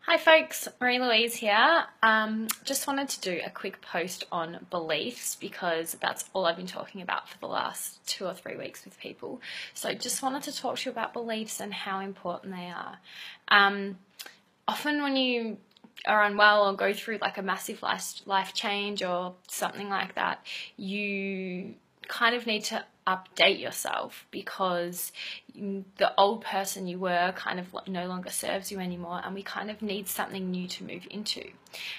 Hi folks, Marie-Louise here. Just wanted to do a quick post on beliefs because that's all I've been talking about for the last 2 or 3 weeks with people. So just wanted to talk to you about beliefs and how important they are. Often when you are unwell or go through like a massive life change or something like that, you kind of need to update yourself because the old person you were kind of no longer serves you anymore, and we kind of need something new to move into.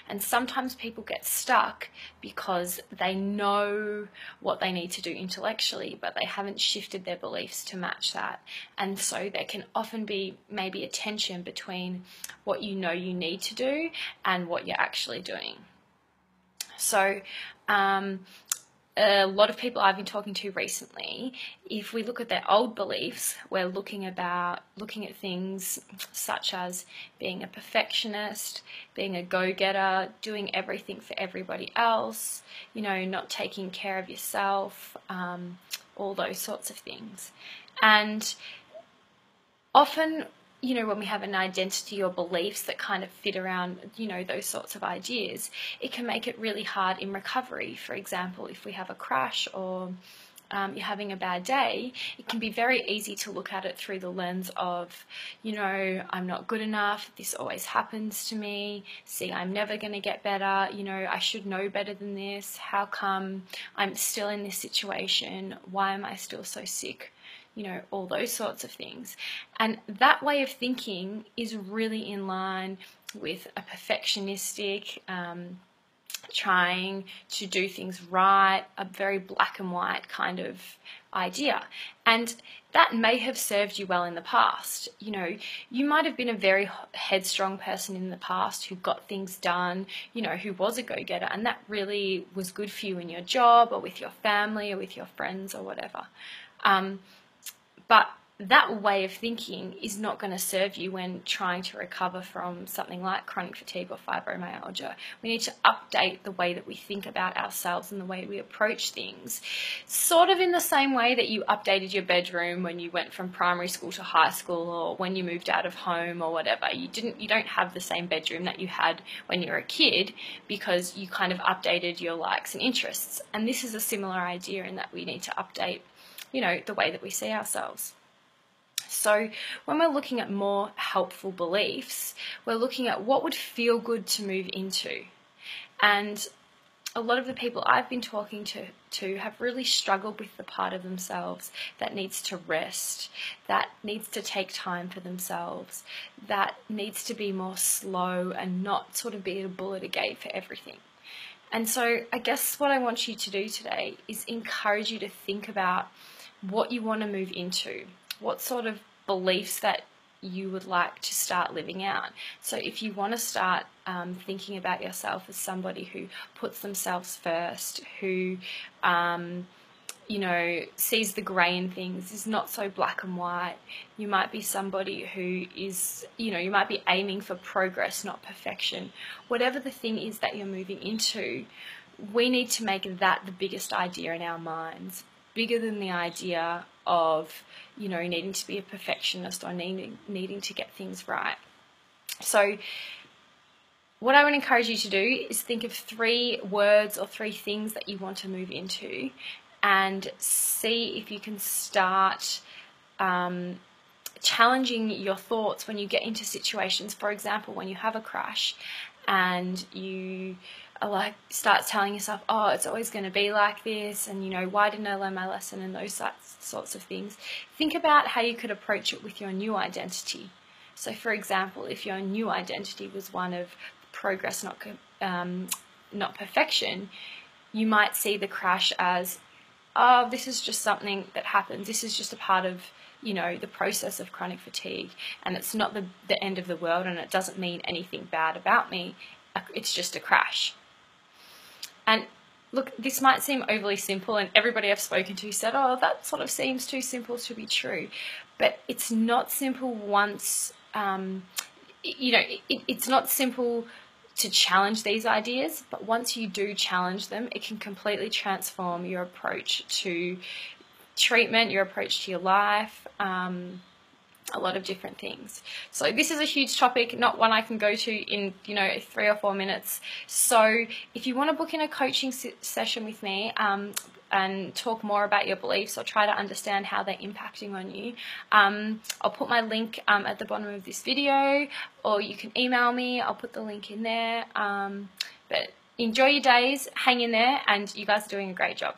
And sometimes people get stuck because they know what they need to do intellectually, but they haven't shifted their beliefs to match that. And so there can often be maybe a tension between what you know you need to do and what you're actually doing. So a lot of people I've been talking to recently, if we look at their old beliefs, we're looking at things such as being a perfectionist, being a go-getter, doing everything for everybody else, not taking care of yourself, all those sorts of things. And often, when we have an identity or beliefs that kind of fit around, those sorts of ideas, it can make it really hard in recovery. For example, if we have a crash or you're having a bad day, it can be very easy to look at it through the lens of, I'm not good enough, this always happens to me, see, I'm never going to get better, I should know better than this, how come I'm still in this situation, why am I still so sick? All those sorts of things. And that way of thinking is really in line with a perfectionistic, trying to do things right, a very black and white kind of idea. And that may have served you well in the past. You might have been a very headstrong person in the past who got things done, who was a go-getter, and that really was good for you in your job or with your family or with your friends or whatever. But that way of thinking is not going to serve you when trying to recover from something like chronic fatigue or fibromyalgia. We need to update the way that we think about ourselves and the way we approach things, sort of in the same way that you updated your bedroom when you went from primary school to high school, or when you moved out of home or whatever. You don't have the same bedroom that you had when you were a kid because you kind of updated your likes and interests. And this is a similar idea in that we need to update the way that we see ourselves. So when we're looking at more helpful beliefs, we're looking at what would feel good to move into. And a lot of the people I've been talking to have really struggled with the part of themselves that needs to rest, that needs to take time for themselves, that needs to be more slow and not sort of be a bull at a gate for everything. And so I guess what I want you to do today is encourage you to think about what you want to move into, what sort of beliefs that you would like to start living out. So if you want to start thinking about yourself as somebody who puts themselves first, who sees the grey in things, is not so black and white. You might be somebody who is, you might be aiming for progress, not perfection. Whatever the thing is that you're moving into, we need to make that the biggest idea in our minds, bigger than the idea of, needing to be a perfectionist or needing to get things right. So what I would encourage you to do is think of 3 words or 3 things that you want to move into, and see if you can start challenging your thoughts when you get into situations. For example, when you have a crash and you start telling yourself, oh, it's always going to be like this, and why didn't I learn my lesson, and those sorts of things. Think about how you could approach it with your new identity. So for example, if your new identity was one of progress, not perfection, you might see the crash as, oh, this is just something that happens. This is just a part of, the process of chronic fatigue, and it's not the end of the world, and it doesn't mean anything bad about me. It's just a crash. And look, this might seem overly simple, and everybody I've spoken to said, oh, that sort of seems too simple to be true. But it's not simple once, it's not simple to challenge these ideas, but once you do challenge them, it can completely transform your approach to treatment, your approach to your life, a lot of different things. So this is a huge topic, not one I can go to in 3 or 4 minutes. So if you want to book in a coaching session with me and talk more about your beliefs or try to understand how they're impacting on you, I'll put my link at the bottom of this video, or you can email me. I'll put the link in there. But enjoy your days, hang in there, and you guys are doing a great job.